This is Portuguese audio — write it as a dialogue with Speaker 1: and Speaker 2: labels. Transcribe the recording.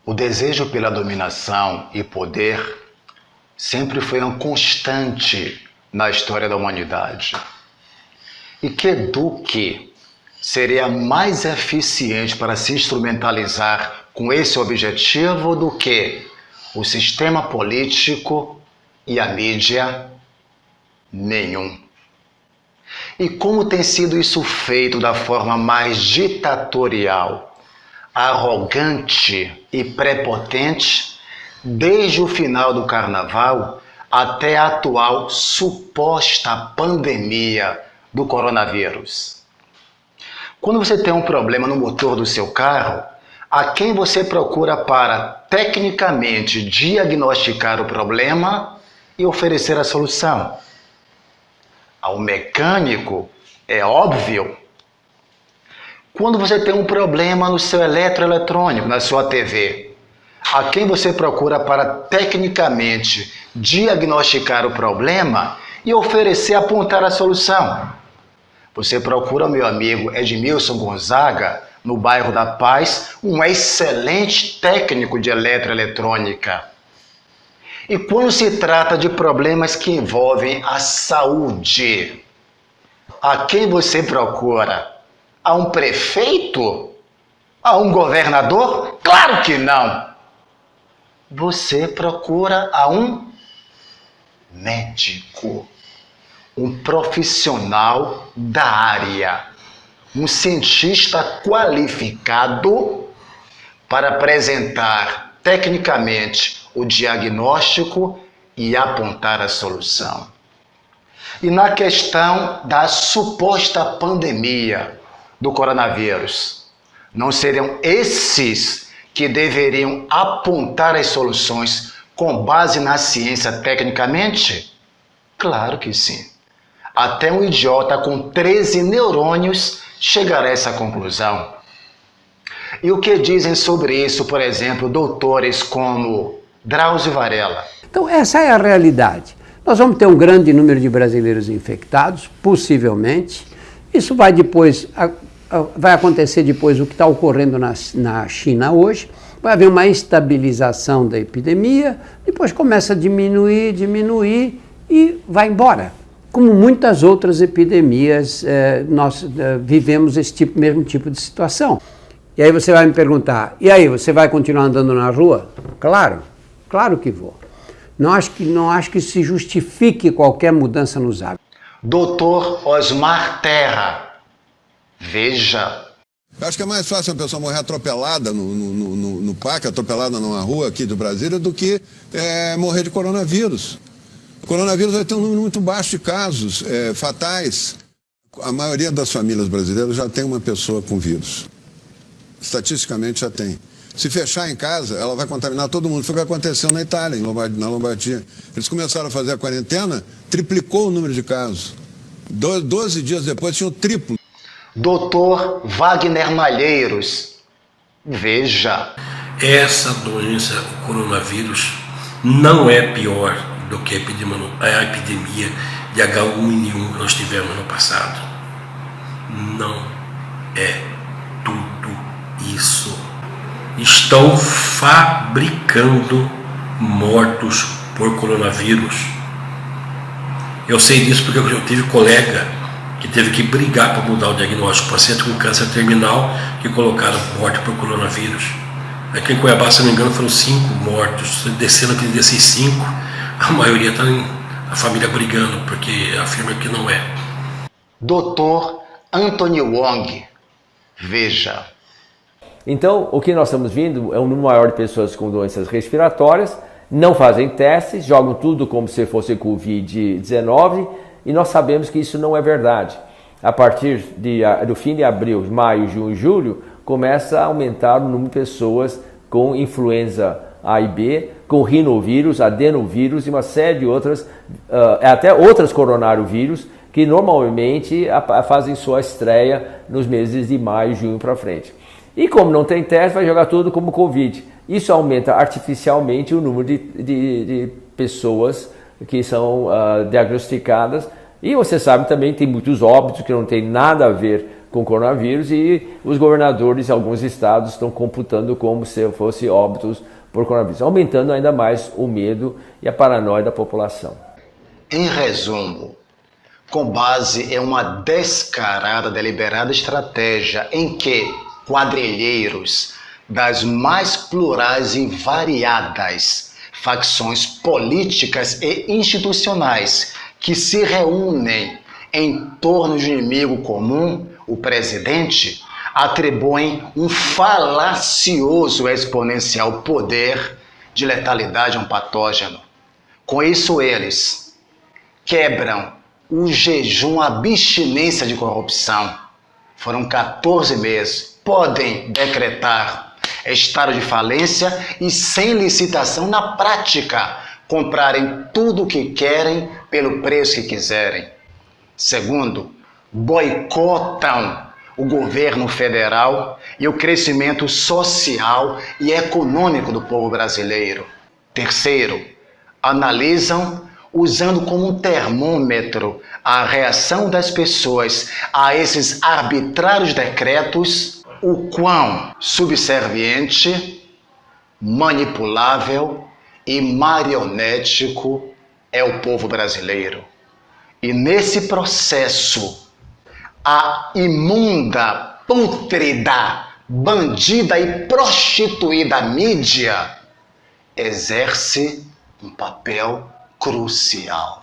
Speaker 1: O desejo pela dominação e poder sempre foi uma constante na história da humanidade. E que eduque seria mais eficiente para se instrumentalizar com esse objetivo do que o sistema político e a mídia? Nenhum. E como tem sido isso feito da forma mais ditatorial, arrogante e prepotente, desde o final do carnaval até a atual suposta pandemia do coronavírus. Quando você tem um problema no motor do seu carro, a quem você procura para tecnicamente diagnosticar o problema e oferecer a solução? Ao mecânico, é óbvio. Quando você tem um problema no seu eletroeletrônico, na sua TV, a quem você procura para tecnicamente diagnosticar o problema e oferecer, apontar a solução? Você procura, meu amigo Edmilson Gonzaga, no bairro da Paz, um excelente técnico de eletroeletrônica. E quando se trata de problemas que envolvem a saúde, a quem você procura? A um prefeito? A um governador? Claro que não! Você procura a um médico, um profissional da área, um cientista qualificado para apresentar tecnicamente o diagnóstico e apontar a solução. E na questão da suposta pandemia do coronavírus, não seriam esses que deveriam apontar as soluções com base na ciência tecnicamente? Claro que sim. Até um idiota com 13 neurônios chegará a essa conclusão. E o que dizem sobre isso, por exemplo, doutores como Drauzio Varela?
Speaker 2: Então essa é a realidade. Nós vamos ter um grande número de brasileiros infectados, possivelmente. Isso vai acontecer depois do que está ocorrendo na China hoje. Vai haver uma estabilização da epidemia, depois começa a diminuir e vai embora. Como muitas outras epidemias, nós vivemos esse mesmo tipo de situação. E aí você vai me perguntar, e aí, você vai continuar andando na rua? Claro que vou. Não acho que se justifique qualquer mudança nos hábitos.
Speaker 1: Doutor Osmar Terra, veja.
Speaker 3: Eu acho que é mais fácil uma pessoa morrer atropelada no parque, atropelada numa rua aqui do Brasília, do que morrer de coronavírus. O coronavírus vai ter um número muito baixo de casos fatais. A maioria das famílias brasileiras já tem uma pessoa com vírus. Estatisticamente já tem. Se fechar em casa, ela vai contaminar todo mundo. Foi o que aconteceu na Itália, na Lombardia. Eles começaram a fazer a quarentena, triplicou o número de casos. 12 dias depois tinha o triplo.
Speaker 1: Doutor Wagner Malheiros, veja.
Speaker 4: Essa doença, o coronavírus, não é pior do que a epidemia de H1N1 que nós tivemos no passado. Não é tudo isso. Estão fabricando mortos por coronavírus. Eu sei disso porque eu tive colega que teve que brigar para mudar o diagnóstico. Paciente com câncer terminal que colocaram morte por coronavírus. Aqui em Cuiabá, se não me engano, foram 5 mortos. Descendo aqui desses 5, a maioria está a família brigando porque afirma que não é.
Speaker 1: Doutor Anthony Wong, veja.
Speaker 5: Então, o que nós estamos vendo é um número maior de pessoas com doenças respiratórias, não fazem testes, jogam tudo como se fosse Covid-19 e nós sabemos que isso não é verdade. A partir do fim de abril, maio, junho e julho, começa a aumentar o número de pessoas com influenza A e B, com rinovírus, adenovírus e uma série de outras, até outras coronavírus, que normalmente fazem sua estreia nos meses de maio, junho para frente. E como não tem teste, vai jogar tudo como Covid. Isso aumenta artificialmente o número de pessoas que são diagnosticadas. E você sabe também que tem muitos óbitos que não tem nada a ver com o coronavírus e os governadores de alguns estados estão computando como se fosse óbitos por coronavírus, aumentando ainda mais o medo e a paranoia da população.
Speaker 1: Em resumo, com base em uma descarada, deliberada estratégia em que quadrilheiros das mais plurais e variadas facções políticas e institucionais que se reúnem em torno de um inimigo comum, o presidente, atribuem um falacioso exponencial poder de letalidade a um patógeno. Com isso, eles quebram o jejum, a abstinência de corrupção. Foram 14 meses. Podem decretar estado de falência e, sem licitação, na prática, comprarem tudo o que querem pelo preço que quiserem. Segundo, boicotam o governo federal e o crescimento social e econômico do povo brasileiro. Terceiro, analisam usando como um termômetro a reação das pessoas a esses arbitrários decretos, o quão subserviente, manipulável e marionético é o povo brasileiro. E nesse processo, a imunda, pútrida, bandida e prostituída mídia exerce um papel crucial.